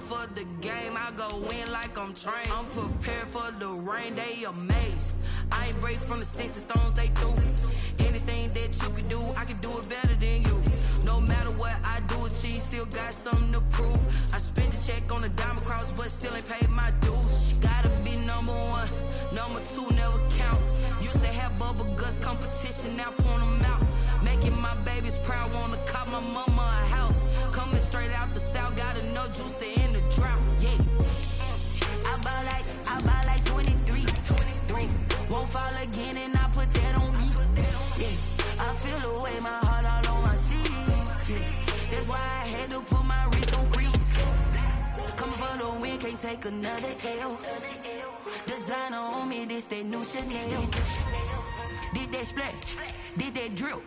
for the game, I go in like I'm trained. I'm prepared for the rain, they amazed. I ain't break from the sticks and stones they threw. Anything that you can do, I can do it better than you. No matter what I do, achieve, still got something to prove. I spent the check on the diamond cross, but still ain't paid my dues. Gotta be number one, number two never count. Used to have bubble guts competition, now point them out. Making my babies proud, wanna cop my mama a house. Coming straight out the south, got enough juice to end the drought. Yeah, I buy like 23. Won't fall again, and I put that on me. Yeah, I feel the way, my heart all on my sleeve. Yeah, that's why I had to put my wrist on freeze. Coming for the win, can't take another L. Designer on me, this that new Chanel. Did that splash, did that drill.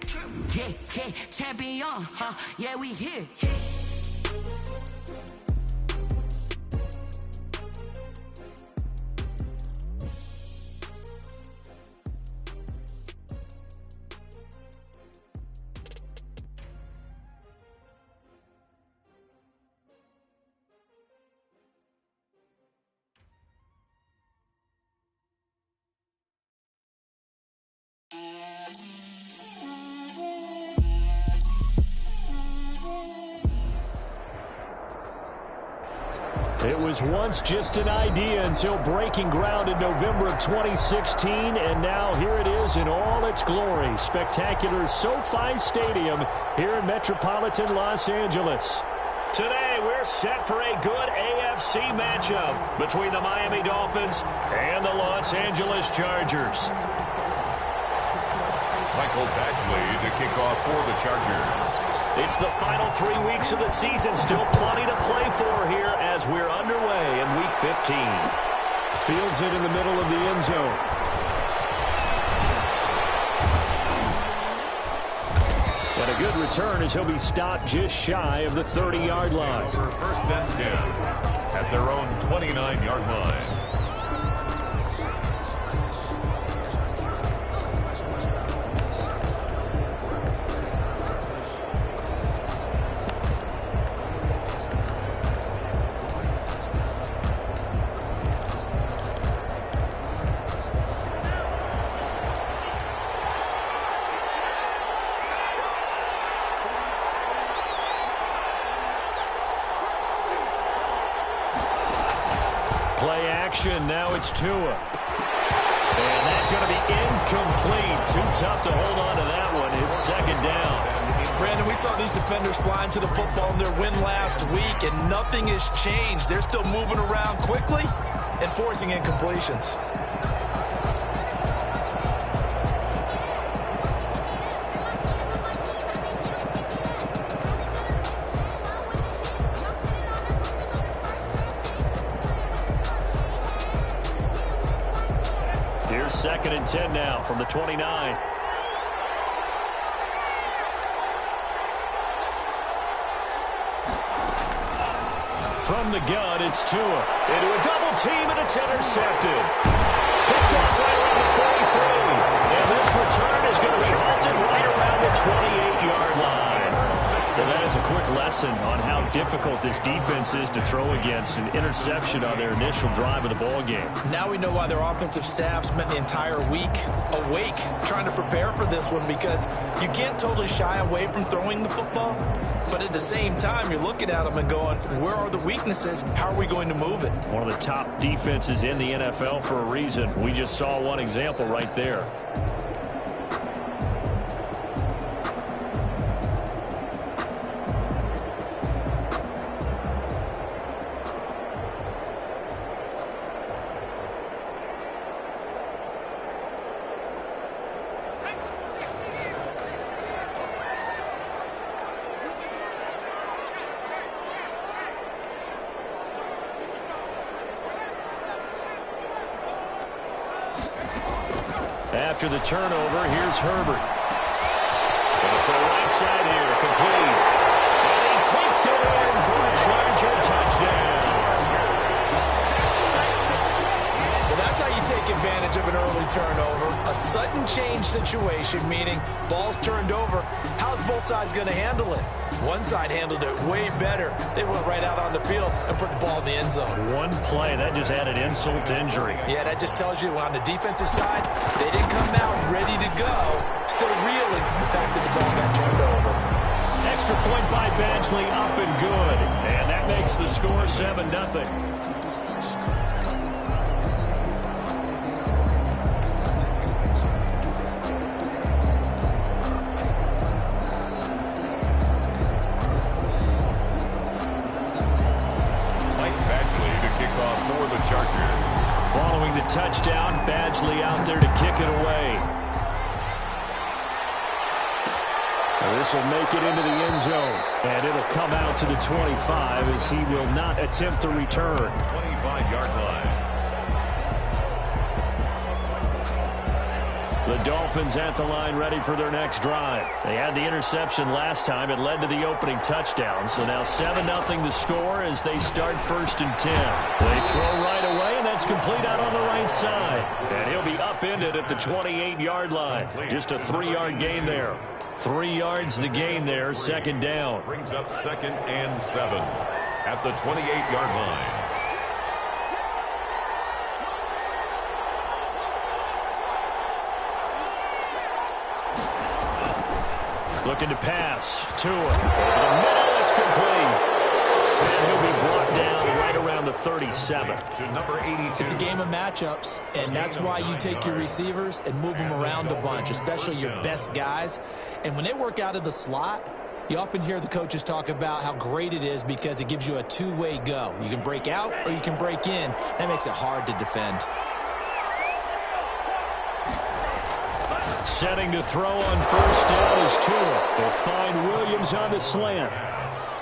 Yeah, yeah, champion, huh? Yeah, we here. It was once just an idea until breaking ground in November of 2016, and now here it is in all its glory. Spectacular SoFi Stadium here in metropolitan Los Angeles. Today, we're set for a good AFC matchup between the Miami Dolphins and the Los Angeles Chargers. Michael Badgley to kick off for the Chargers. It's the final 3 weeks of the season. Still plenty to play for here as we're underway in Week 15. Fields it in the middle of the end zone. And a good return as he'll be stopped just shy of the 30-yard line. Over first and 10 at their own 29-yard line. Play action, now it's Tua. And that's going to be incomplete. Too tough to hold on to that one. It's second down. Brandon, we saw these defenders flying to the football in their win last week, and nothing has changed. They're still moving around quickly and forcing incompletions. Second and 10 now from the 29. From the gun, it's Tua. Into a double team, and it's intercepted. Picked off right around the 43. And this return is going to be halted right around the 28-yard line. Well, that is a quick lesson on how difficult this defense is to throw against. An interception on their initial drive of the ball game. Now we know why their offensive staff spent the entire week awake trying to prepare for this one, because you can't totally shy away from throwing the football, but at the same time you're looking at them and going, where are the weaknesses? How are we going to move it? One of the top defenses in the NFL for a reason. We just saw one example right there. After the turnover, here's Herbert. Goes to the right side here, complete. And he takes it in for a Charger touchdown. Well, that's how you take advantage of an early turnover, a sudden change situation, meaning balls turned over. How's both sides going to handle it? One side handled it way better. They went right out on the field and put the ball in the end zone. One play, that just added insult to injury. Yeah, that just tells you on the defensive side, they didn't come out ready to go, still reeling from the fact that the ball got turned over. Extra point by Badgley, up and good. And that makes the score 7-0. Following the touchdown, Badgley out there to kick it away. This will make it into the end zone, and it'll come out to the 25 as he will not attempt to return. 25-yard line. The Dolphins at the line ready for their next drive. They had the interception last time. It led to the opening touchdown. So now 7-0 the score as they start 1st and 10. They throw right away, and that's complete out on the right side. And he'll be upended at the 28-yard line. Just a 3-yard gain there. 3 yards the gain there, 2nd down. Brings up 2nd and 7 at the 28-yard line. Looking to pass. Tua. Over the middle, it's complete. And he'll be brought down right around the 37. To number 82. It's a game of matchups, and that's why you take your receivers and move them around a bunch, especially your best guys. And when they work out of the slot, you often hear the coaches talk about how great it is because it gives you a two-way go. You can break out or you can break in. That makes it hard to defend. Setting to throw on 1st down is Tua. They'll find Williams on the slant.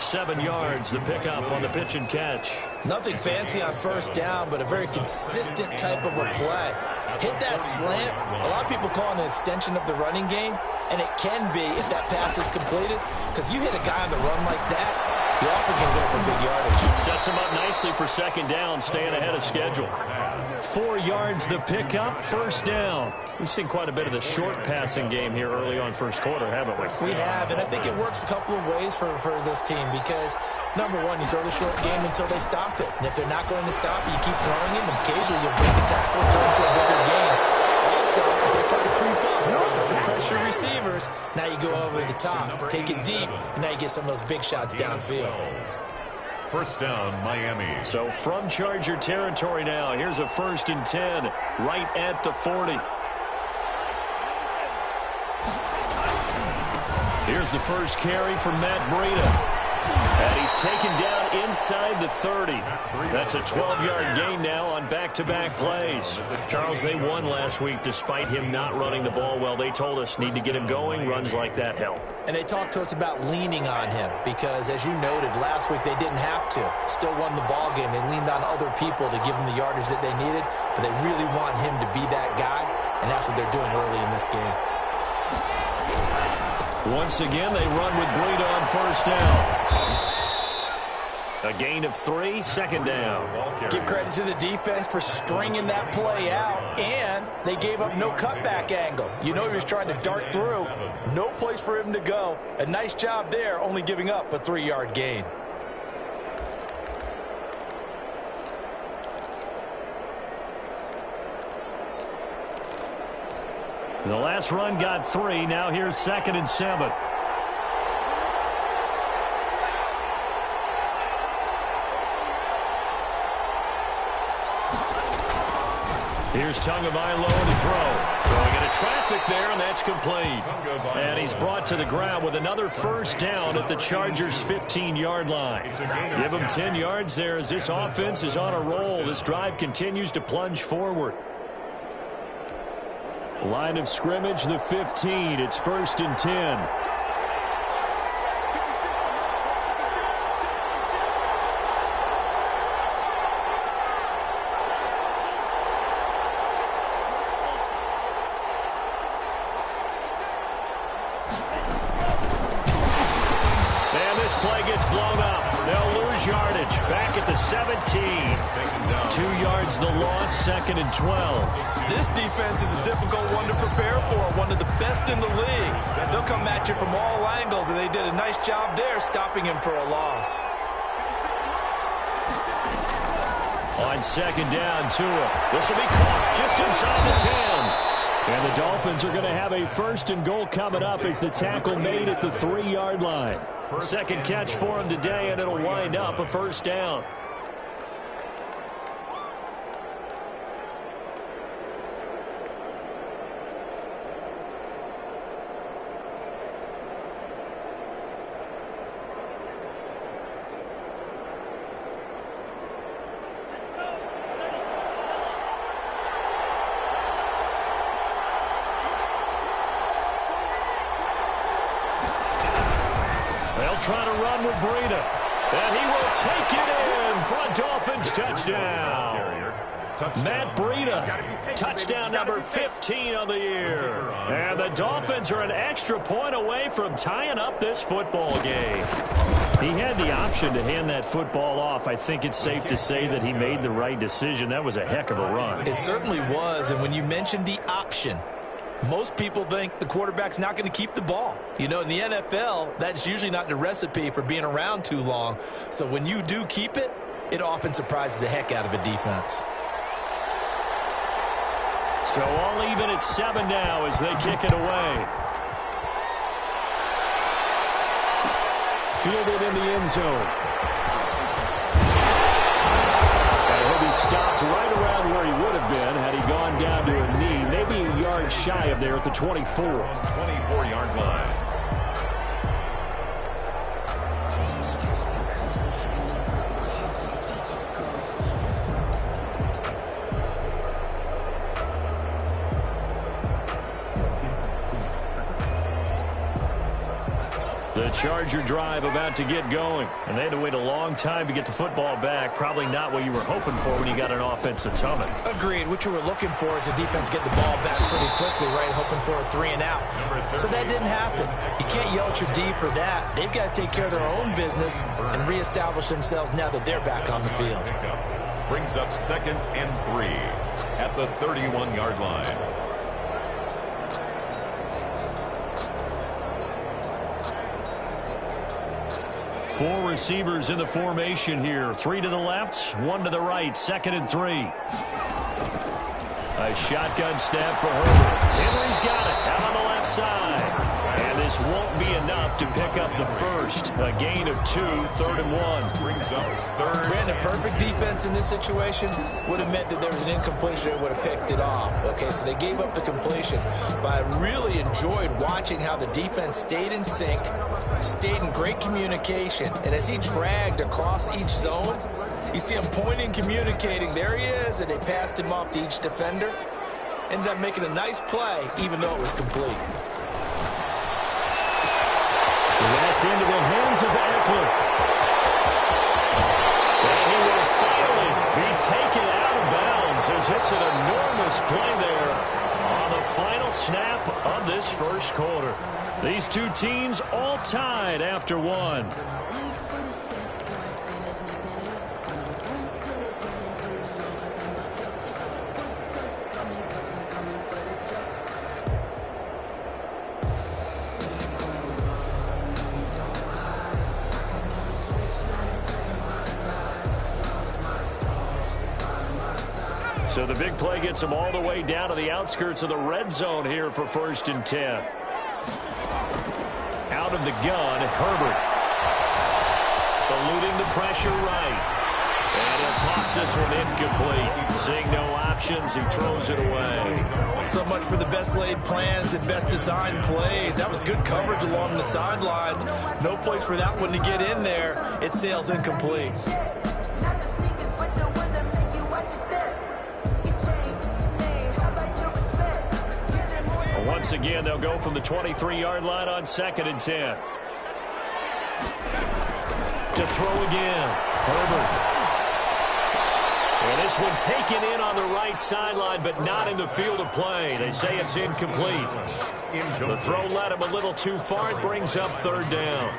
7 yards, the pickup on the pitch and catch. Nothing fancy on 1st down, but a very consistent type of a play. Hit that slant. A lot of people call it an extension of the running game, and it can be if that pass is completed, because you hit a guy on the run like that, he often can go for big yardage. Sets him up nicely for 2nd down, staying ahead of schedule. 4 yards the pickup, 1st down. We've seen quite a bit of the short passing game here early on 1st quarter, haven't we? We have, and I think it works a couple of ways for this team because, number one, you throw the short game until they stop it. And if they're not going to stop it, you keep throwing it, and occasionally you'll break a tackle and turn into a bigger game. Also, if they start to creep up, start to pressure receivers, now you go over the top, take it deep, and now you get some of those big shots downfield. 1st down, Miami. So from Charger territory now, here's a 1st and 10 right at the 40. Here's the first carry from Matt Breida. And he's taken down inside the 30. That's a 12-yard gain now on back-to-back plays. Charles, they won last week despite him not running the ball well. They told us need to get him going. Runs like that help. And they talked to us about leaning on him because, as you noted, last week they didn't have to. Still won the ball game. They leaned on other people to give them the yardage that they needed, but they really want him to be that guy, and that's what they're doing early in this game. Once again, they run with Breida on 1st down. A gain of 3, 2nd down. Give credit to the defense for stringing that play out, and they gave up no cutback angle. You know he was trying to dart through. No place for him to go. A nice job there, only giving up a 3-yard gain. The last run got 3. Now here's 2nd and 7. Here's Tagovailoa to throw. Throwing into traffic there, and that's complete. And he's brought to the ground with another 1st down at the Chargers' 15-yard line. Give him 10 yards there as this offense is on a roll. This drive continues to plunge forward. Line of scrimmage, the 15. It's 1st and 10. And this play gets blown up. They'll lose yardage. Back at the 7. 17. 2 yards the loss, 2nd and 12. This defense is a difficult one to prepare for, one of the best in the league. They'll come at you from all angles, and they did a nice job there stopping him for a loss. On 2nd down, Tua. This will be caught just inside the 10. And the Dolphins are going to have a 1st and goal coming up as the tackle made at the 3-yard line. Second catch for him today, and it'll wind up a 1st down. Trying to run with Breida. And he will take it in for a Dolphins touchdown. Matt Breida, touchdown number 15 on the year. And the Dolphins are an extra point away from tying up this football game. He had the option to hand that football off. I think it's safe to say that he made the right decision. That was a heck of a run. It certainly was. And when you mentioned the option, most people think the quarterback's not going to keep the ball. You know, in the NFL, that's usually not the recipe for being around too long. So when you do keep it, it often surprises the heck out of a defense. So all even at 7 now as they kick it away. Fielded in the end zone. And he'll be stopped right around where he would have been had he gone down to a knee. Maybe a yard shy of there at the 24. 24-yard line. The Charger drive about to get going. And they had to wait a long time to get the football back. Probably not what you were hoping for when you got an offensive tunnel. Agreed. What you were looking for is the defense getting the ball back pretty quickly, right? Hoping for a 3 and out. So that didn't happen. You can't yell at your D for that. They've got to take care of their own business and reestablish themselves now that they're back on the field. Brings up 2nd and 3 at the 31-yard line. Four receivers in the formation here. 3 to the left, 1 to the right. 2nd and 3. A shotgun snap for Herbert. Henry's got it out on the left side. And this won't be enough to pick up the first. A gain of 2, 3rd and 1. Brings up 3rd. Brandon, perfect defense in this situation would have meant that there was an incompletion that would have picked it off. Okay, so they gave up the completion. But I really enjoyed watching how the defense stayed in sync, stayed in great communication. And as he dragged across each zone, you see him pointing, communicating. There he is, and they passed him off to each defender. Ended up making a nice play, even though it was complete. And that's into the hands of Eckler. And he will finally be taken out of bounds as it's an enormous play there on the final snap of this first quarter. These two teams all tied after 1. So the big play gets them all the way down to the outskirts of the red zone here for 1st and 10. Out of the gun, Herbert. Eluding the pressure right. And he'll toss this one incomplete. Seeing no options, he throws it away. So much for the best laid plans and best designed plays. That was good coverage along the sidelines. No place for that one to get in there. It sails incomplete. Once again, they'll go from the 23-yard line on 2nd and 10. To throw again, Herbert. And this one taken in on the right sideline, but not in the field of play. They say it's incomplete. The throw led him a little too far. It brings up 3rd down.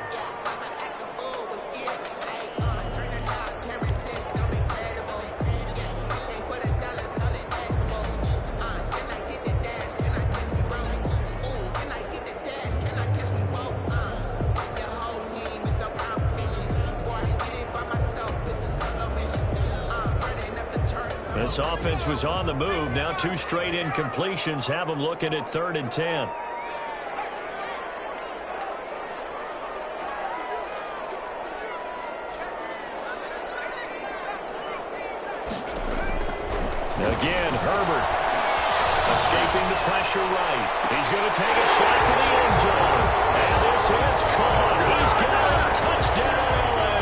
This offense was on the move. Now 2 straight incompletions have them looking at 3rd and 10. Again, Herbert escaping the pressure right. He's going to take a shot for the end zone. And this is caught. He's got a touchdown, LA.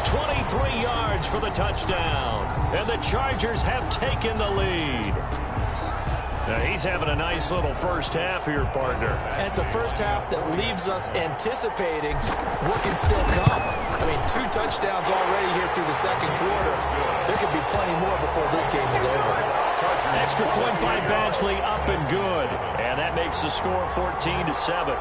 23 yards for the touchdown. And the Chargers have taken the lead. Now he's having a nice little first half here, partner. And it's a first half that leaves us anticipating what can still come. I mean, 2 touchdowns already here through the second quarter. There could be plenty more before this game is over. Extra point by Badgley, up and good. And that makes the score 14-7.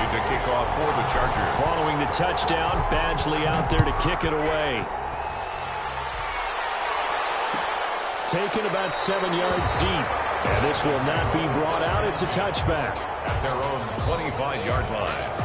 To kick off for the Chargers. Following the touchdown, Badgley out there to kick it away. Taken about 7 yards deep. And this will not be brought out. It's a touchback. At their own 25-yard line.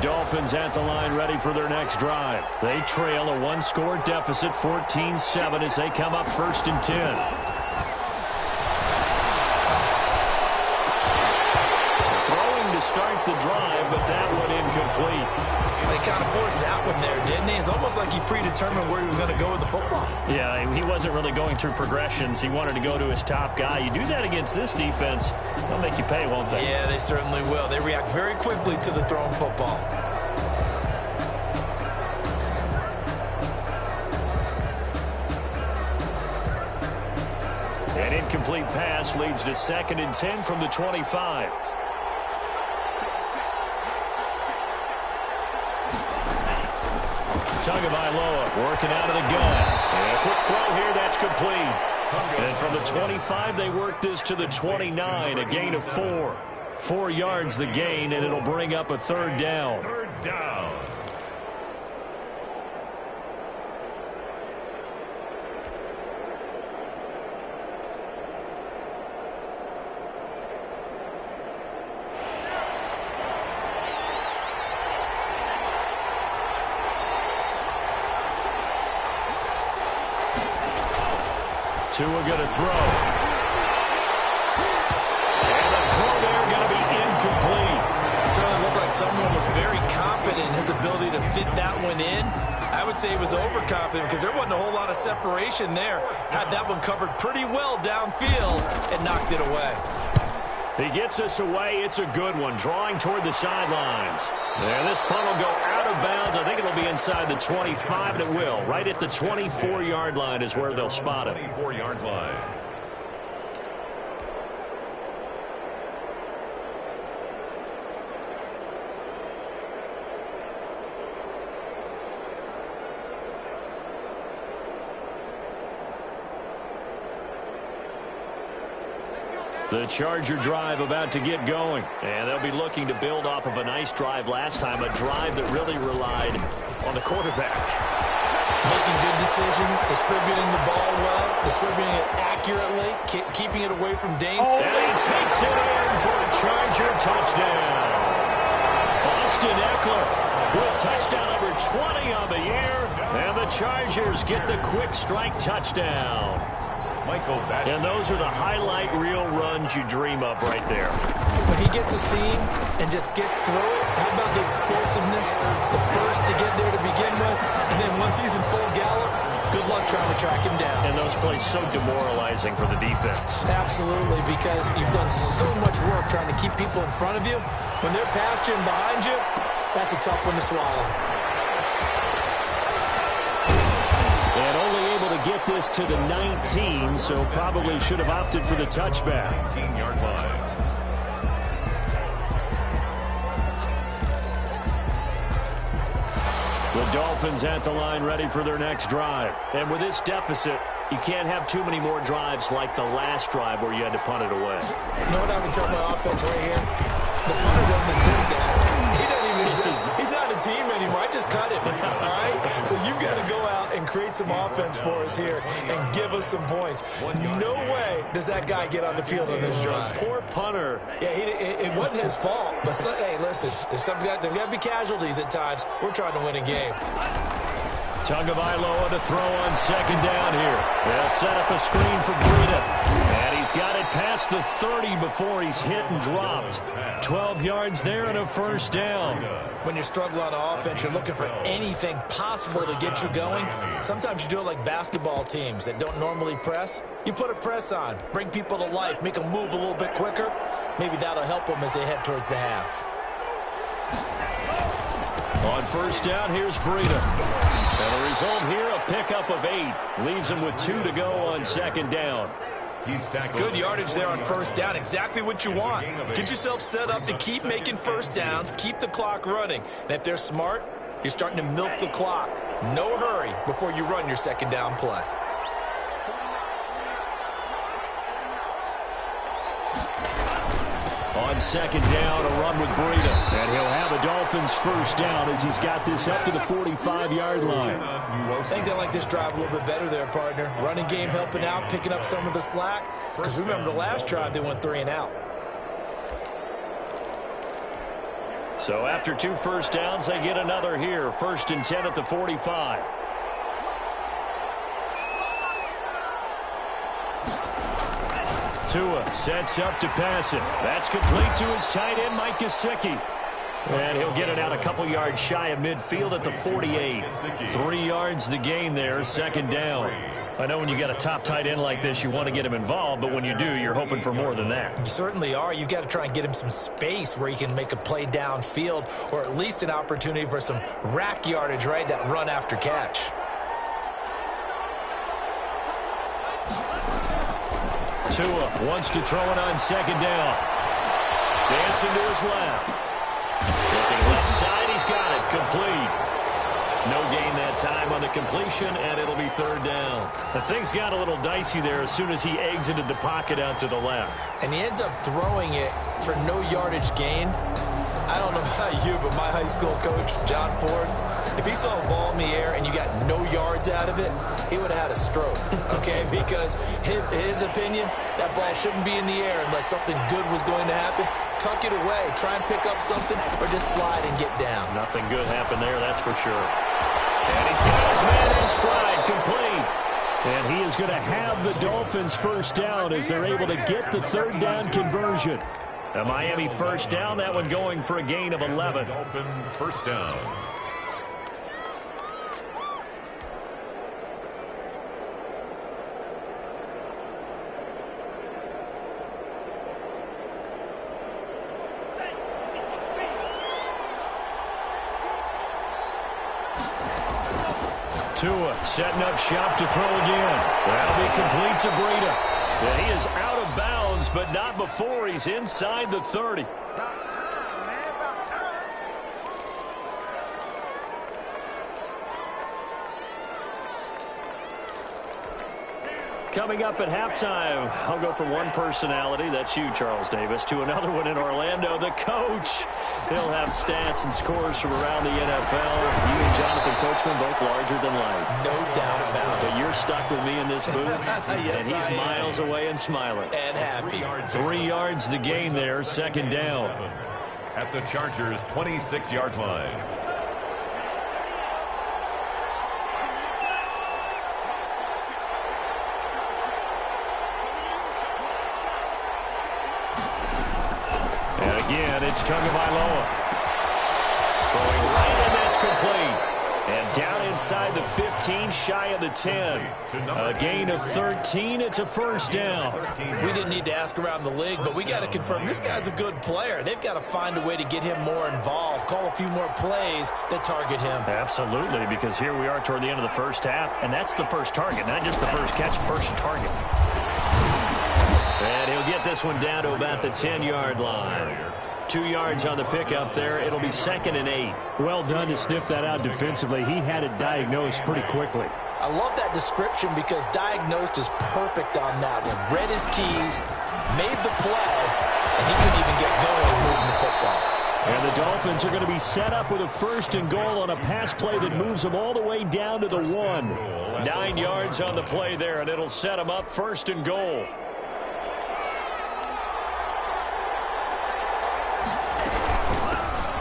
Dolphins at the line ready for their next drive. They trail a 1-score deficit, 14-7, as they come up 1st and 10. Throwing to start the drive, but that one incomplete. They kind of forced that one there, didn't he? It's almost like he predetermined where he was going to go with the football. Yeah, he wasn't really going through progressions. He wanted to go to his top guy. You do that against this defense, they'll make you pay, won't they? Yeah, they certainly will. They react very quickly to the thrown football. An incomplete pass leads to 2nd and 10 from the 25. Tagovailoa working out of the gun. And a quick throw here, that's complete. And from the 25, they work this to the 29, a gain of 4. 4 yards the gain, and it'll bring up a 3rd down. 3rd down. Tua going to throw. And the throw there going to be incomplete. It certainly looked like someone was very confident in his ability to fit that one in. I would say he was overconfident because there wasn't a whole lot of separation there. Had that one covered pretty well downfield and knocked it away. He gets us away. It's a good one. Drawing toward the sidelines. And this punt will go out of bounds. I think it'll be inside the 25, and it will. Right at the 24-yard line is where they'll spot it. 24-yard line. The Charger drive about to get going. And they'll be looking to build off of a nice drive last time, a drive that really relied on the quarterback. Making good decisions, distributing the ball well, distributing it accurately, keeping it away from danger. And he takes it in for a Charger touchdown. Austin Eckler with touchdown number 20 on the year. And the Chargers get the quick strike touchdown. And those are the highlight reel runs you dream of right there. When he gets a seam and just gets through it, how about the explosiveness, the burst to get there to begin with, and then once he's in full gallop, good luck trying to track him down. And those plays so demoralizing for the defense. Absolutely, because you've done so much work trying to keep people in front of you. When they're past you and behind you, that's a tough one to swallow. And only able to get this to the 19, so probably should have opted for the touchback. 19-yard line. The Dolphins at the line ready for their next drive. And with this deficit, You can't have too many more drives like the last drive where you had to punt it away. You know what I would tell my offense right here? The punter doesn't exist, guys. He doesn't even exist. He's not a team anymore. I just cut him, all right? So you've got to go out and create some offense for us here and give us some points. No way does that guy get on the field on this drive. Poor punter. Yeah, it wasn't his fault. But, hey, listen, there's got to be casualties at times. We're trying to win a game. Tagovailoa to throw on second down here. They'll set up a screen for Breida. And he's got it past the 30 before he's hit and dropped. 12 yards there and a first down. When you're struggling on offense, you're looking for anything possible to get you going. Sometimes you do it like basketball teams that don't normally press. You put a press on, bring people to life, make them move a little bit quicker. Maybe that'll help them as they head towards the half. On first down, here's Breida. And the result here, a pickup of 8. Leaves him with 2 to go on second down. Good yardage there on first down. Exactly what you want. Get yourself set up to keep making first downs, keep the clock running. And if they're smart, you're starting to milk the clock. No hurry before you run your second down play. On second down, a run with Breida. And he'll have a Dolphins first down as he's got this up to the 45-yard line. I think they like this drive a little bit better there, partner. Running game helping out, picking up some of the slack. Because remember the last drive, they went 3 and out. So after 2 first downs, they get another here. First and 10 at the 45. Tua sets up to pass it. That's complete to his tight end, Mike Gesicki. And he'll get it out a couple yards shy of midfield at the 48. 3 yards the gain there, second down. I know when you got a top tight end like this, you want to get him involved, but when you do, you're hoping for more than that. You certainly are. You've got to try and get him some space where he can make a play downfield, or at least an opportunity for some rack yardage, right? That run after catch. Tua wants to throw it on second down. Dancing to his left. Looking left side, he's got it. Complete. No gain that time on the completion, and it'll be third down. The things got a little dicey there as soon as he exited the pocket out to the left. And he ends up throwing it for no yardage gained. I don't know about you, but my high school coach, John Ford, if he saw a ball in the air and you got no yards out of it, he would have had a stroke, okay? Because his opinion, that ball shouldn't be in the air unless something good was going to happen. Tuck it away, try and pick up something, or just slide and get down. Nothing good happened there, that's for sure. And he's got his man in stride, complete. And he is going to have the Dolphins first down as they're able to get the third down conversion. A Miami first down, that one going for a gain of 11. Dolphin first down. Tua setting up shop to throw again. That'll be complete to Breida. And he is out of bounds, but not before he's inside the 30. Coming up at halftime, I'll go from one personality, that's you, Charles Davis, to another one in Orlando, the coach. He'll have stats and scores from around the NFL. You and Jonathan Coachman, both larger than life. No doubt about it. But you're stuck with me in this booth, yes, and he's miles away and smiling. And happy. 3 yards the gain there, second down. At the Chargers' 26-yard line. Again, it's Tagovailoa. Throwing right, and that's complete. And down inside the 15, shy of the 10. A gain of 13. It's a first down. We didn't need to ask around the league, but we got to confirm this guy's a good player. They've got to find a way to get him more involved, call a few more plays that target him. Absolutely, because here we are toward the end of the first half, and that's the first target, not just the first catch, first target. And he'll get this one down to about the 10-yard line. 2 yards on the pickup there. It'll be second and 8. Well done to sniff that out defensively. He had it diagnosed pretty quickly. I love that description because diagnosed is perfect on that one. Read his keys, made the play, and he couldn't even get going moving the football. And the Dolphins are going to be set up with a 1st and goal on a pass play that moves them all the way down to the 1. 9 yards on the play there, and it'll set them up 1st and goal.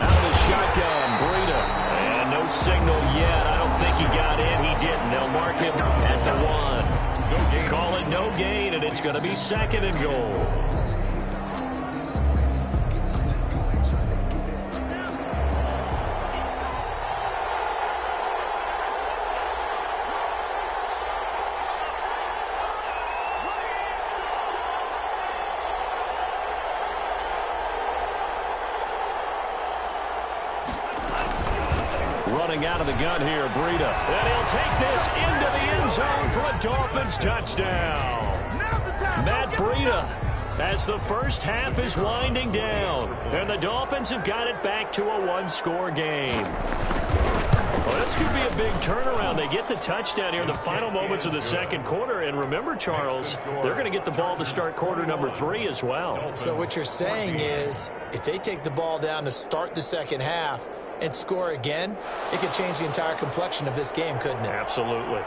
Out of the shotgun, Breida. And no signal yet. I don't think he got in. He didn't. They'll mark him at the 1. Call it no gain, and it's going to be 2nd and goal. Running out of the gun here, Breida. And he'll take this into the end zone for a Dolphins touchdown. Matt Breida, as the first half is winding down. And the Dolphins have got it back to a 1-score game. Well, this could be a big turnaround. They get the touchdown here in the final moments of the 2nd quarter. And remember, Charles, they're going to get the ball to start quarter number 3 as well. So what you're saying is if they take the ball down to start the 2nd half and score again, it could change the entire complexion of this game, couldn't it? Absolutely.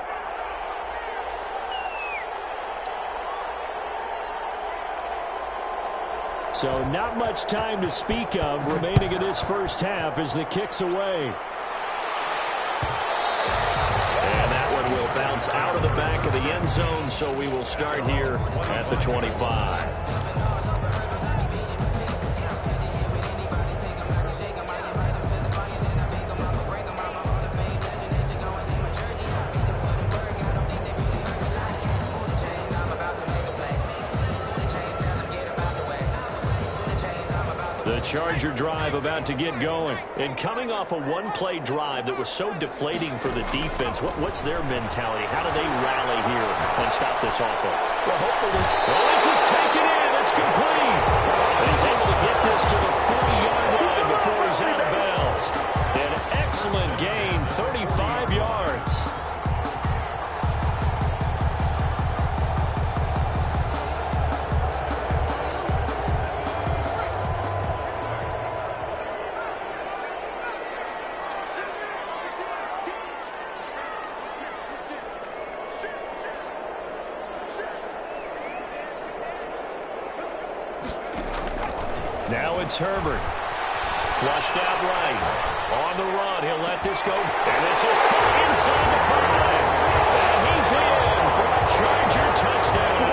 So not much time to speak of remaining in this first half as the kick's away. And that one will bounce out of the back of the end zone, so we will start here at the 25. Charger drive about to get going. And coming off a one-play drive that was so deflating for the defense, what's their mentality? How do they rally here and stop this offense? Well, hopefully this is taken in. It's complete. And he's able to get this to the 40-yard line before he's out of bounds. An excellent gain, 35 yards. Now it's Herbert. Flushed out right. On the run. He'll let this go. And this is caught inside the 5. And he's in for a Charger touchdown.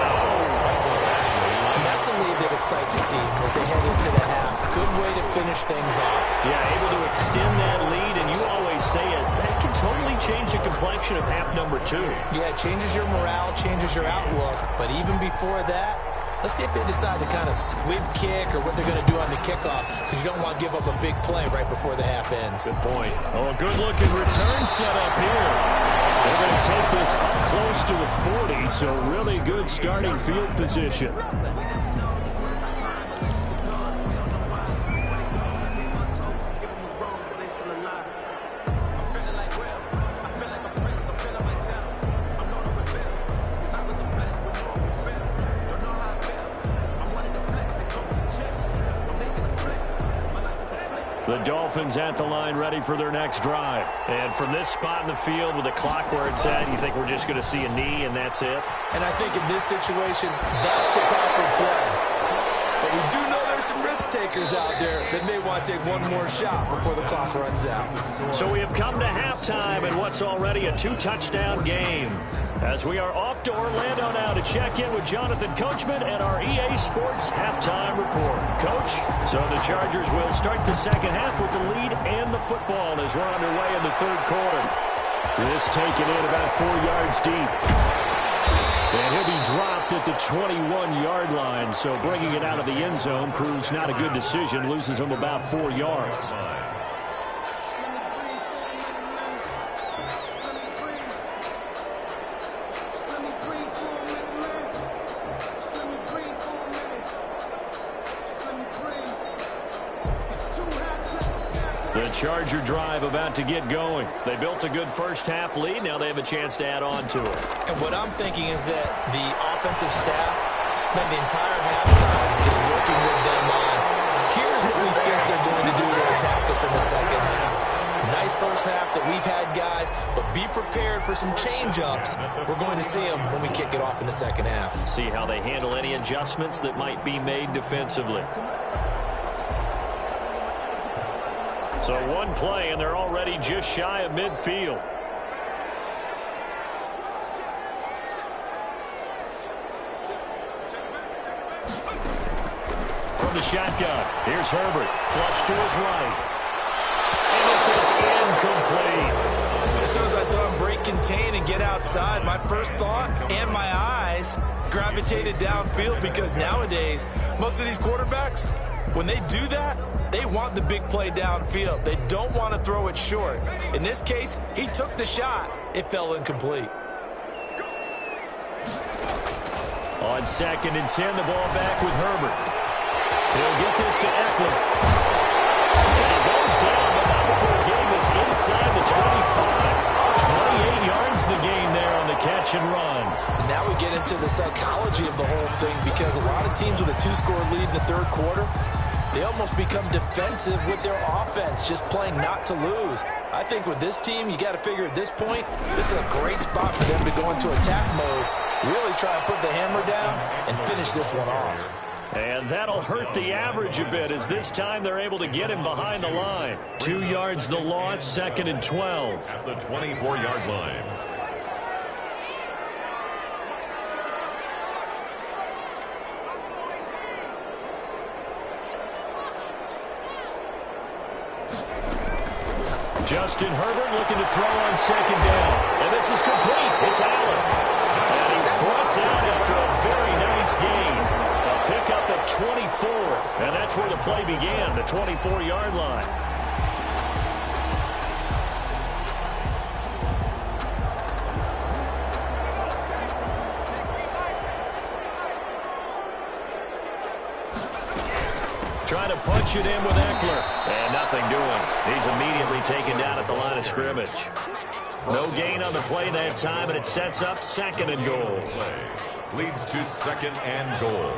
And that's a lead that excites a team as they head into the half. Good way to finish things off. Yeah, able to extend that lead, and you always say it, that can totally change the complexion of half number 2. Yeah, it changes your morale, changes your outlook. But even before that, let's see if they decide to kind of squib kick or what they're going to do on the kickoff, because you don't want to give up a big play right before the half ends. Good point. Oh, good-looking return set up here. They're going to take this up close to the 40, so really good starting field position. The Dolphins at the line ready for their next drive. And from this spot in the field with the clock where it's at, you think we're just going to see a knee and that's it? And I think in this situation, that's the proper play. But we do know there's some risk takers out there that may want to take one more shot before the clock runs out. So we have come to halftime in what's already a 2-touchdown game. As we are off to Orlando now to check in with Jonathan Coachman and our EA Sports halftime report. Coach, so the Chargers will start the second half with the lead and the football as we're underway in the third quarter. This taken in about 4 yards deep. And he'll be dropped at the 21-yard line, so bringing it out of the end zone proves not a good decision, loses him about 4 yards. The The Charger drive about to get going. They built a good first-half lead. Now they have a chance to add on to it. And what I'm thinking is that the offensive staff spent the entire halftime just working with them on, here's what we think they're going to do to attack us in the second half. Nice first half that we've had, guys, but be prepared for some change-ups. We're going to see them when we kick it off in the second half. See how they handle any adjustments that might be made defensively. So one play, and they're already just shy of midfield. From the shotgun, here's Herbert. Flush to his right. And this is incomplete. As soon as I saw him break contain and get outside, my first thought and my eyes gravitated downfield, because nowadays, most of these quarterbacks, when they do that, they want the big play downfield. They don't want to throw it short. In this case, he took the shot. It fell incomplete. On 2nd and 10, the ball back with Herbert. He'll get this to Eckler. And he goes down, but not before getting this inside the 25. 28 yards the gain there on the catch and run. And now we get into the psychology of the whole thing, because a lot of teams with a 2-score lead in the third quarter, they almost become defensive with their offense, just playing not to lose. I think with this team, you got to figure at this point, this is a great spot for them to go into attack mode, really try and put the hammer down and finish this one off. And that'll hurt the average a bit, as this time they're able to get him behind the line. 2 yards the loss, 2nd and 12. At the 24-yard line. Justin Herbert looking to throw on 2nd down. And this is complete. It's Allen. And he's brought down after a very nice gain. A pickup at 24. And that's where the play began, the 24-yard line. Trying to punch it in with Eckler. And nothing doing. He's immediately taken down at the line of scrimmage. No gain on the play that time, and it sets up 2nd and goal. Play leads to 2nd and goal.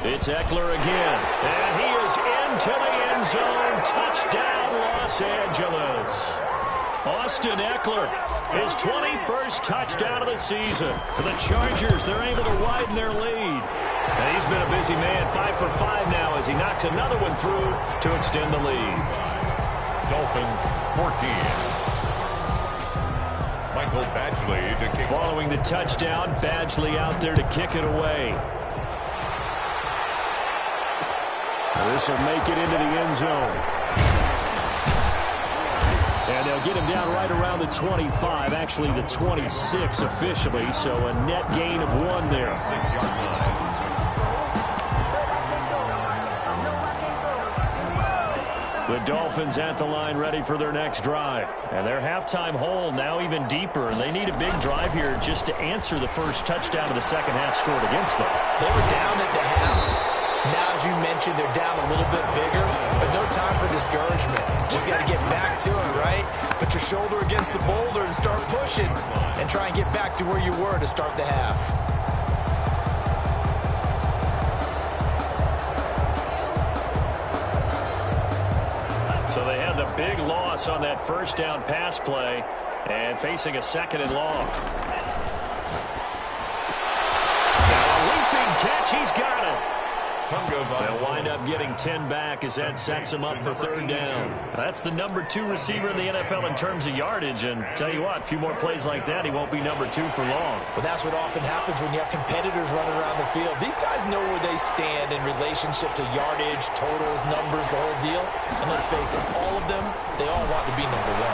It's Eckler again. And he is into the end zone. Touchdown, Los Angeles. Austin Eckler, his 21st touchdown of the season. For the Chargers, they're able to widen their lead. And he's been a busy man, 5 for 5 now, as he knocks another one through to extend the lead. Dolphins 14. Michael Badgley to kick. Following the touchdown, Badgley out there to kick it away. This will make it into the end zone. And they'll get him down right around the 25, actually the 26 officially, so a net gain of 1 there. 6-yard line. The Dolphins at the line ready for their next drive. And their halftime hole now even deeper, and they need a big drive here just to answer the first touchdown of the second half scored against them. They were down at the half. Now, as you mentioned, they're down a little bit bigger, but no time for discouragement. Just got to get back to it, right? Put your shoulder against the boulder and start pushing and try and get back to where you were to start the half. So they had the big loss on that first down pass play and facing a 2nd and long. Now a leaping catch. He's got it. They'll wind up getting 10 back as that sets him up for 3rd down. That's the number 2 receiver in the NFL in terms of yardage. And tell you what, a few more plays like that, he won't be number 2 for long. But that's what often happens when you have competitors running around the field. These guys know where they stand in relationship to yardage, totals, numbers, the whole deal. And let's face it, all of them, they all want to be number 1.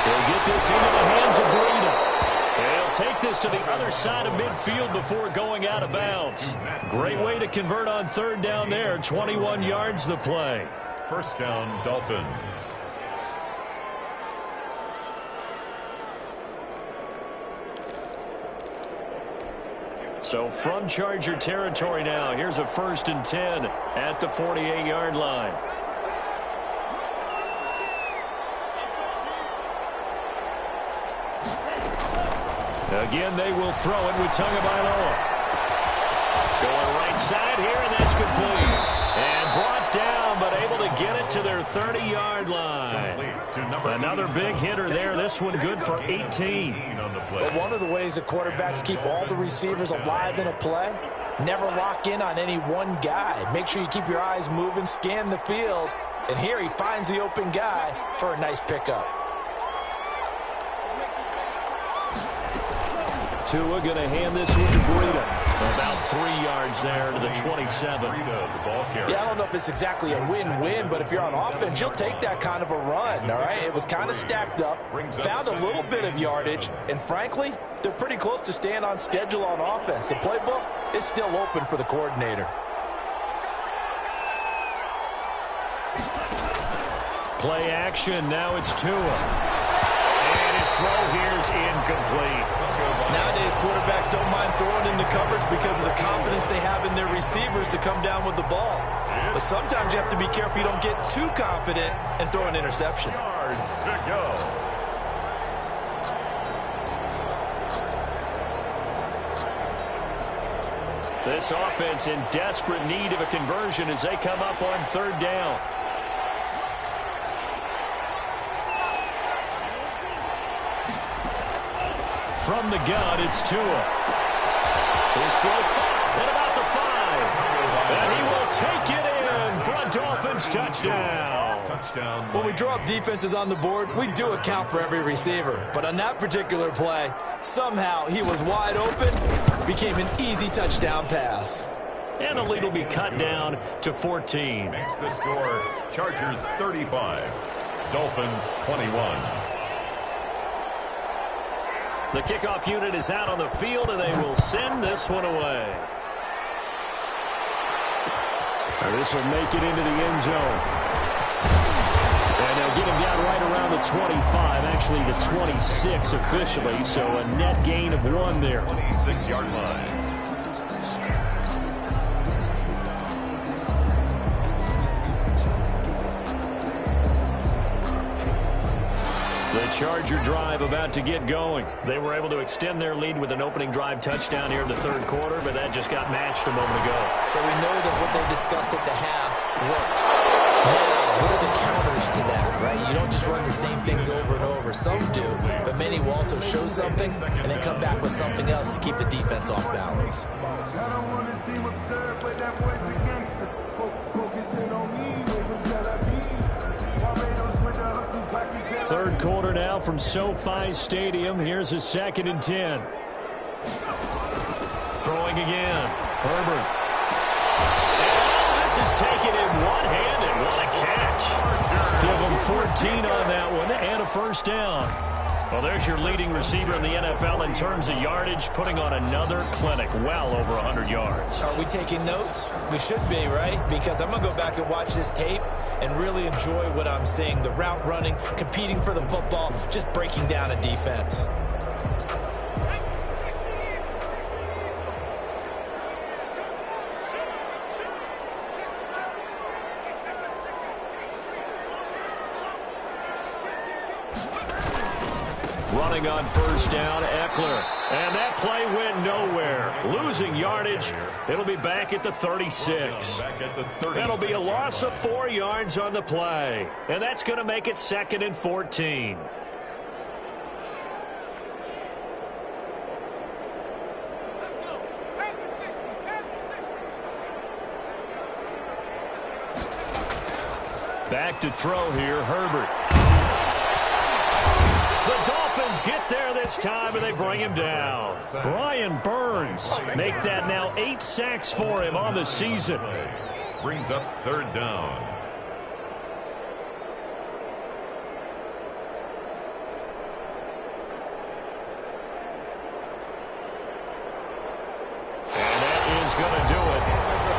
They'll get this into the hands of Breida. They'll take this to the other side of midfield before going out of bounds. Great way to convert on 3rd down there. 21 yards the play. 1st down, Dolphins. So from Charger territory now, here's a 1st and 10 at the 48-yard line. Again, they will throw it with Tagovailoa. Going right side here, and that's complete. And brought down, but able to get it to their 30-yard line. Another big hitter there. This one good for 18. But one of the ways that quarterbacks keep all the receivers alive in a play, never lock in on any one guy. Make sure you keep your eyes moving, scan the field. And here he finds the open guy for a nice pickup. Tua going to hand this one to Breida. About 3 yards there to the 27. Yeah, I don't know if it's exactly a win-win, but if you're on offense, you'll take that kind of a run, all right? It was kind of stacked up, found a little bit of yardage, and frankly, they're pretty close to staying on schedule on offense. The playbook is still open for the coordinator. Play action. Now it's Tua. And his throw here is incomplete. Nowadays, quarterbacks don't mind throwing into coverage because of the confidence they have in their receivers to come down with the ball. But sometimes you have to be careful you don't get too confident and throw an interception. Yards to go. This offense in desperate need of a conversion as they come up on 3rd down. From the gun, it's Tua. His throw caught at about the 5. And he will take it in for a Dolphins touchdown. When we draw up defenses on the board, we do account for every receiver. But on that particular play, somehow he was wide open, became an easy touchdown pass. And the lead will be cut down to 14. Makes the score Chargers 35, Dolphins 21. The kickoff unit is out on the field, and they will send this one away. And this will make it into the end zone. And they'll get him down right around the 25, actually the 26 officially, so a net gain of 1 there. 26-yard line. The Charger drive about to get going. They were able to extend their lead with an opening drive touchdown here in the 3rd quarter, but that just got matched a moment ago. So we know that what they discussed at the half worked. Now, what are the counters to that, right? You don't just run the same things over and over. Some do, but many will also show something and then come back with something else to keep the defense off balance. I don't want to seem absurd, but that boy's a gangster. Focusing on me, way from Tel Aviv. Barbados with the hustle pockets. 3rd quarter now from SoFi Stadium. Here's a 2nd and 10. Throwing again. Herbert. And this is taken in one-handed. What a catch. Give him 14 on that one and a 1st down. Well, there's your leading receiver in the NFL in terms of yardage, putting on another clinic, well over 100 yards. Are we taking notes? We should be, right? Because I'm going to go back and watch this tape and really enjoy what I'm seeing. The route running, competing for the football, just breaking down a defense. Running on 1st down, Eckler. And that play went nowhere. Losing yardage. It'll be back at the 36. That'll be a loss of 4 yards on the play. And that's going to make it 2nd and 14. Back to throw here, Herbert. The Dolphins get there this time, and they bring him down. Brian Burns make that now 8 sacks for him on the season. Brings up 3rd down. And that is going to do it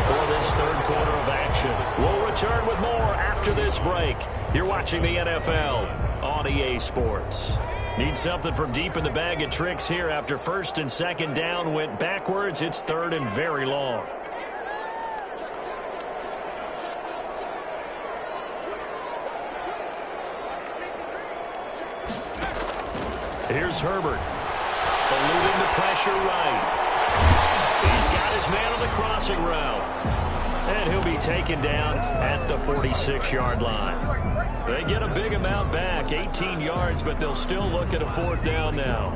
for this 3rd quarter of action. We'll return with more after this break. You're watching the NFL on EA Sports. Need something from deep in the bag of tricks here after first and second down went backwards. It's third and very long. Here's Herbert. Eluding the pressure right. He's got his man on the crossing route. And he'll be taken down at the 46-yard line. They get a big amount back, 18 yards, but they'll still look at a fourth down now.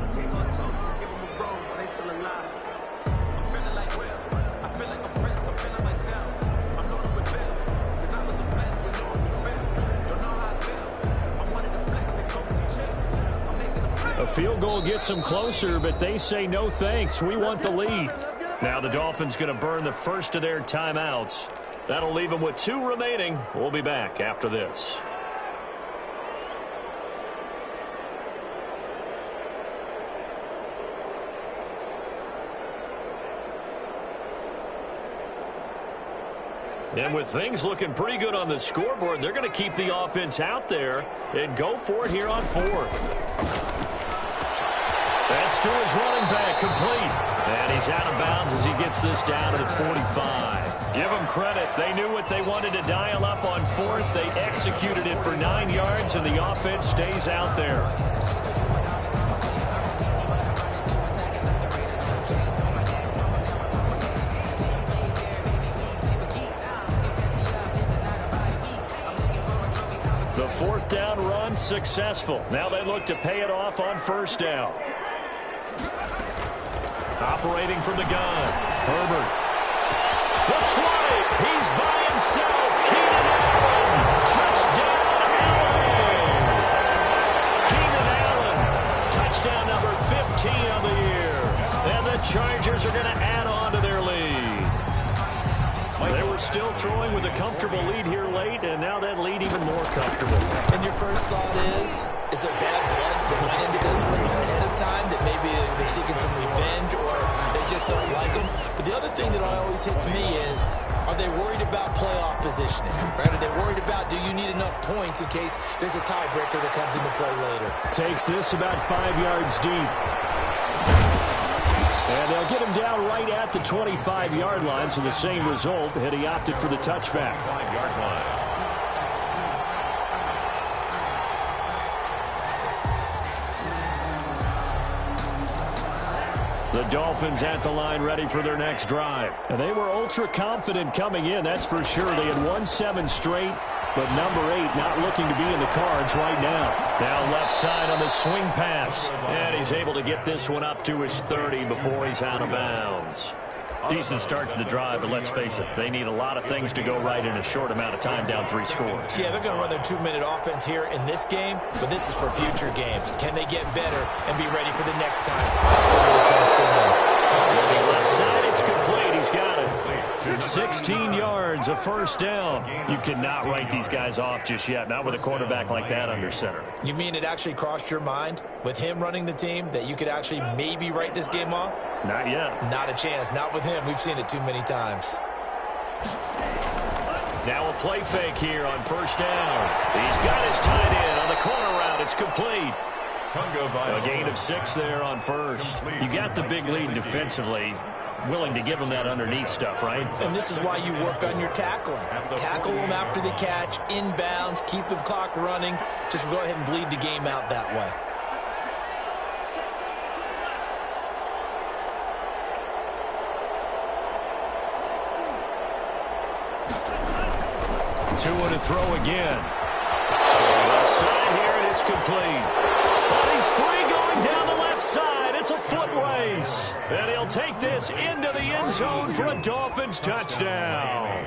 A field goal gets them closer, but they say no thanks. We want the lead. Now the Dolphins going to burn the first of their timeouts. That'll leave them with 2 remaining. We'll be back after this. And with things looking pretty good on the scoreboard, they're going to keep the offense out there and go for it here on 4th. That's to his running back, complete. And he's out of bounds as he gets this down to the 45. Give them credit. They knew what they wanted to dial up on 4th. They executed it for 9 yards, and the offense stays out there. The 4th down run successful. Now they look to pay it off on 1st down. Operating from the gun, Herbert. Looks right. He's by himself. Keenan Allen. Touchdown, Allen. Keenan Allen. Touchdown number 15 on the year. And the Chargers are going to add on to their lead. They were still throwing with a comfortable lead here late, and now that lead even more comfortable. And your first thought is there bad blood that went into this one ahead of time, that maybe they're seeking some revenge or they just don't like them? But the other thing that always hits me is, are they worried about playoff positioning? Right? Are they worried about, do you need enough points in case there's a tiebreaker that comes into play later? Takes this about 5 yards deep. And they'll get him down right at the 25-yard line, so the same result, had he opted for the touchback. 5-yard line. The Dolphins at the line ready for their next drive. And they were ultra confident coming in, that's for sure. They had won 7 straight, but number 8 not looking to be in the cards right now. Now left side on the swing pass. And he's able to get this one up to his 30 before he's out of bounds. Decent start to the drive, but let's face it, they need a lot of things to go right in a short amount of time, down 3 scores. Yeah, they're going to run their 2-minute offense here in this game, but this is for future games. Can they get better and be ready for the next time? Looking left side, it's complete. He's got it. 16 yards, a first down. You cannot write these guys off just yet, not with a quarterback like that under center. You mean it actually crossed your mind with him running the team that you could actually maybe write this game off? Not yet. Not a chance. Not with him. We've seen it too many times. Now a play fake here on first down. He's got his tight end on the corner route. It's complete. A gain of 6 there on first. You got the big lead defensively. Willing to give them that underneath stuff, right? And this is why you work on your tackling. Tackle them after the catch, inbounds, keep the clock running. Just go ahead and bleed the game out that way. Two to throw again. Left side here, and it's complete. But he's free going down the left side. It's a foot race. And he'll take this into the end zone for a Dolphins touchdown.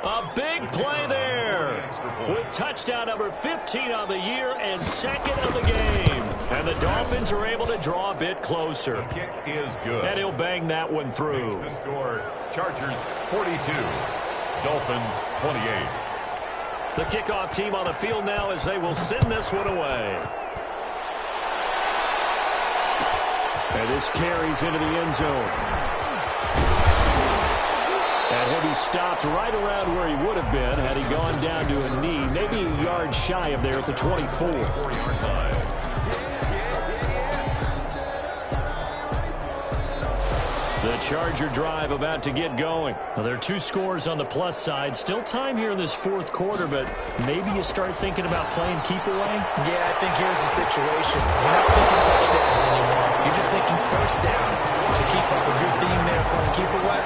A big play there with touchdown number 15 on the year and second of the game. And the Dolphins are able to draw a bit closer. The kick is good. And he'll bang that one through. The score, Chargers 42, Dolphins 28. The kickoff team on the field now as they will send this one away. And this carries into the end zone. And he'll be stopped right around where he would have been had he gone down to a knee, maybe a yard shy of there at the 24. 4-yard line. Charger drive about to get going. Well, there are 2 scores on the plus side. Still time here in this fourth quarter, but maybe you start thinking about playing keep away? Yeah, I think here's the situation. You're not thinking touchdowns anymore. You're just thinking first downs. To keep up with your theme there, playing keep away,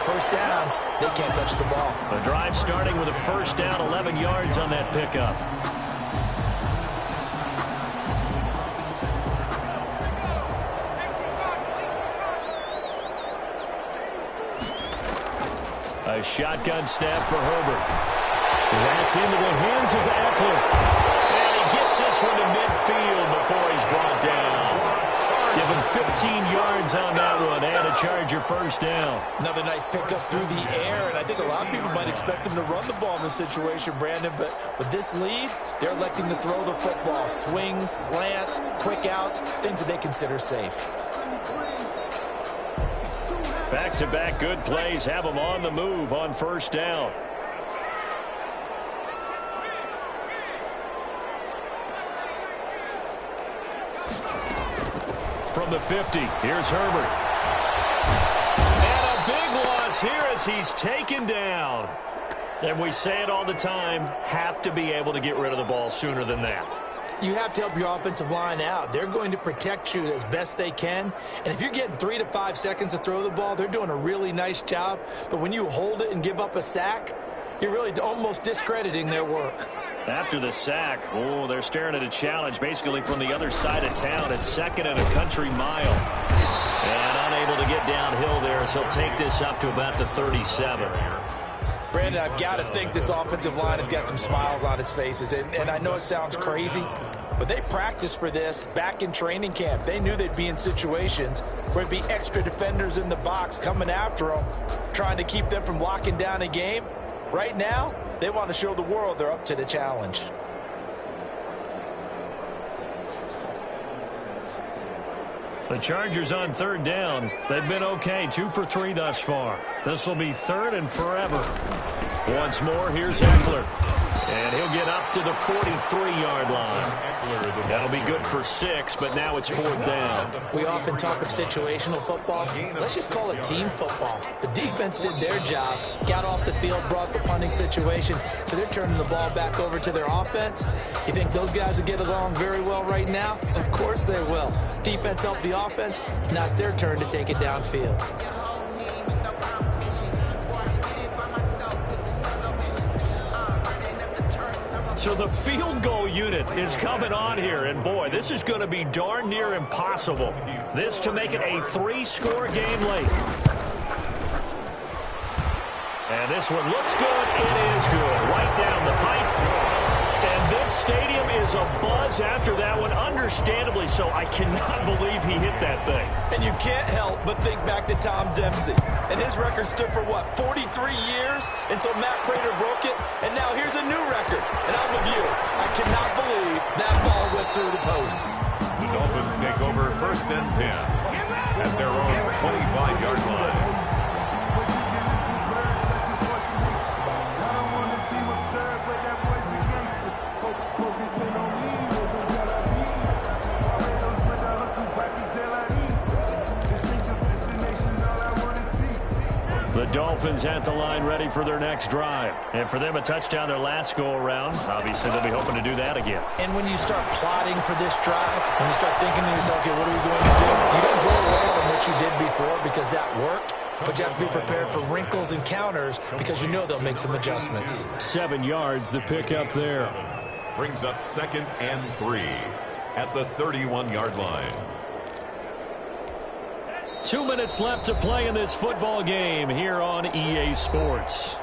first downs, they can't touch the ball. The drive starting with a first down, 11 yards on that pickup. A shotgun snap for Herbert. That's into the hands of Eckler. And he gets this one to midfield before he's brought down. Give him 15 yards on that one and a Charger first down. Another nice pickup through the air, and I think a lot of people might expect him to run the ball in this situation, Brandon, but with this lead, they're electing to throw the football. Swings, slants, quick outs, things that they consider safe. Back-to-back good plays have them on the move on first down. From the 50, here's Herbert. And a big loss here as he's taken down. And we say it all the time, have to be able to get rid of the ball sooner than that. You have to help your offensive line out. They're going to protect you as best they can. And if you're getting 3 to 5 seconds to throw the ball, they're doing a really nice job. But when you hold it and give up a sack, you're really almost discrediting their work. After the sack, oh, they're staring at a challenge basically from the other side of town. It's 2nd and a country mile. And unable to get downhill there, so he'll take this up to about the 37. Brandon, I've got to think this offensive line has got some smiles on its faces. And I know it sounds crazy, but they practiced for this back in training camp. They knew they'd be in situations where it'd be extra defenders in the box coming after them, trying to keep them from locking down a game. Right now, they want to show the world they're up to the challenge. The Chargers on 3rd down. They've been okay, 2 for 3 thus far. This will be 3rd and forever. Once more, here's Eckler. And he'll get up to the 43-yard line. That'll be good for 6, but now it's 4th down. We often talk of situational football. Let's just call it team football. The defense did their job, got off the field, brought the punting situation, so they're turning the ball back over to their offense. You think those guys will get along very well right now? Of course they will. Defense helped the offense. Now it's their turn to take it downfield. So the field goal unit is coming on here, and boy, this is going to be darn near impossible. This to make it a 3-score game late. And this one looks good. It is good. Right down the pipe. And this stadium is abuzz after that one, understandably so. I cannot believe he hit that thing. And you can't help but think back to Tom Dempsey. And his record stood for, what, 43 years until Matt Prater broke it? And now here's a new record. And I'm with you. I cannot believe that ball went through the posts. The Dolphins take over 1st and 10 at their own 25-yard line. The Dolphins at the line ready for their next drive. And for them, a touchdown their last go-around. Obviously, they'll be hoping to do that again. And when you start plotting for this drive, when you start thinking to yourself, okay, what are we going to do? You don't go away from what you did before because that worked, but you have to be prepared for wrinkles and counters because you know they'll make some adjustments. 7 yards, the pickup there. Brings up 2nd and 3 at the 31-yard line. 2 minutes left to play in this football game here on EA Sports.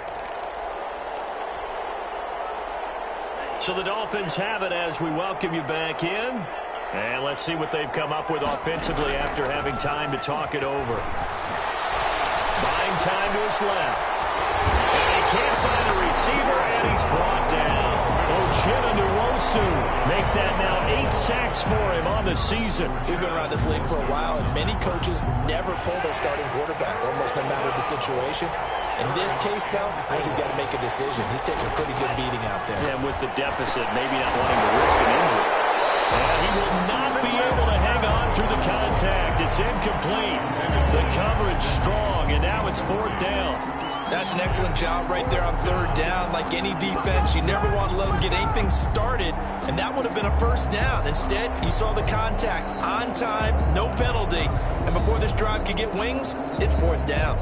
So the Dolphins have it as we welcome you back in. And let's see what they've come up with offensively after having time to talk it over. Buying time to his left. And he can't find a receiver, and he's brought down. Make that now 8 sacks for him on the season. We've been around this league for a while, and many coaches never pull their starting quarterback, almost no matter the situation. In this case, though, I think he's got to make a decision. He's taking a pretty good beating out there. And with the deficit, maybe not wanting to risk an injury. And he will not be able to hang on through the contact. It's It's incomplete. The coverage strong, and now it's 4th down. That's an excellent job right there on 3rd down. Like any defense, you never want to let them get anything started, and that would have been a 1st down. Instead, you saw the contact on time, no penalty, and before this drive could get wings, it's 4th down.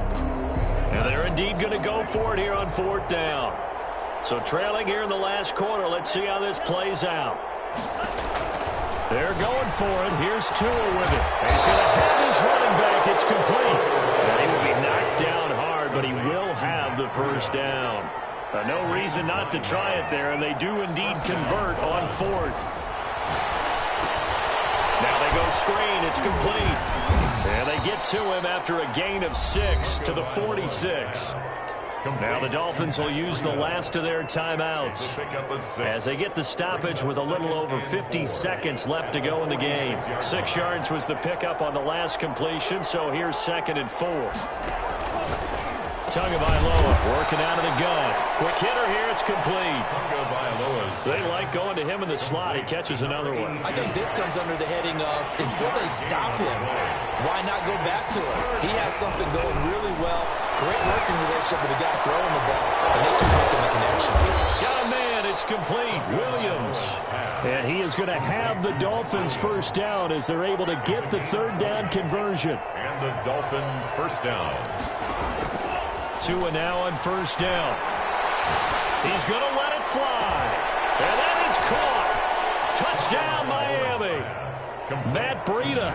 And they're indeed going to go for it here on 4th down. So trailing here in the last quarter, let's see how this plays out. They're going for it. Here's Tua with it. He's going to have his running back. It's complete. And he will be knocked down hard, but he will have the 1st down. No reason not to try it there, and they do indeed convert on 4th. Now they go screen. It's complete. And they get to him after a gain of 6 to the 46. Now the Dolphins will use the last of their timeouts as they get the stoppage with a little over 50 seconds left to go in the game. 6 yards was the pickup on the last completion, so here's 2nd and 4. Tagovailoa working out of the gun. Quick hitter here, it's complete. They like going to him in the slot. He catches another one. I think this comes under the heading of until they stop him, why not go back to him? He has something going really well. Great working relationship with the guy throwing the ball, and they keep making the connection. Got a man, it's complete. Williams. And he is going to have the Dolphins 1st down as they're able to get the 3rd down conversion. And the Dolphin 1st down. Tua now on 1st down. He's going to let it fly. And that is caught. Touchdown, Miami. Matt Breida,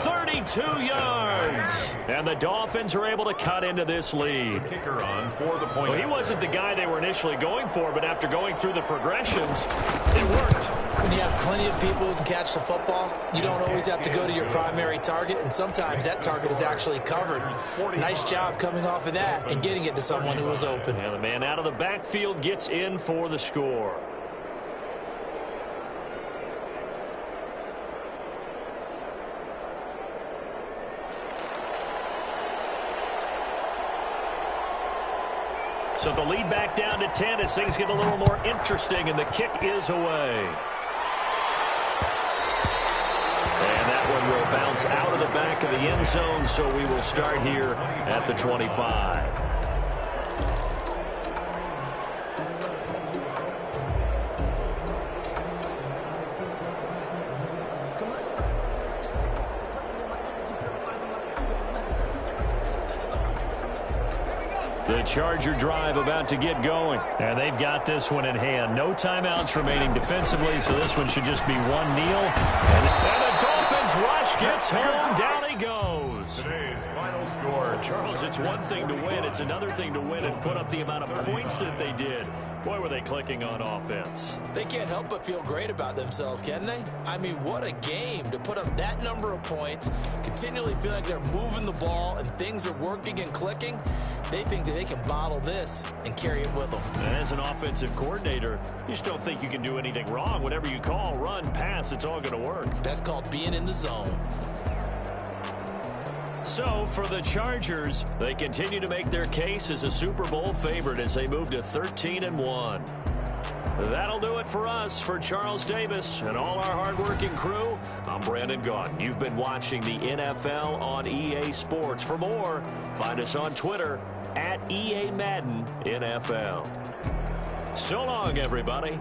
32 yards. And the Dolphins are able to cut into this lead. Kicker on for the point. Well, he wasn't the guy they were initially going for, but after going through the progressions, it worked. When you have plenty of people who can catch the football, you don't always have to go to your primary target, and sometimes that target is actually covered. Nice job coming off of that and getting it to someone who was open. And the man out of the backfield gets in for the score. So the lead back down to 10 as things get a little more interesting, and the kick is away. And that one will bounce out of the back of the end zone, so we will start here at the 25. The Charger drive about to get going. And they've got this one in hand. No timeouts remaining defensively, so this one should just be one kneel. And the Dolphins rush gets home. Down he goes. Today's final score. Charles, it's one thing to win. It's another thing to win and put up the amount of points that they did. Boy, were they clicking on offense. They can't help but feel great about themselves, can they? I mean, what a game to put up that number of points, continually feel like they're moving the ball and things are working and clicking. They think that they can bottle this and carry it with them. And as an offensive coordinator, you just don't think you can do anything wrong. Whatever you call, run, pass, it's all going to work. That's called being in the zone. So, for the Chargers, they continue to make their case as a Super Bowl favorite as they move to 13-1. That'll do it for us. For Charles Davis and all our hardworking crew, I'm Brandon Gaudin. You've been watching the NFL on EA Sports. For more, find us on Twitter @EA Madden NFL. So long, everybody.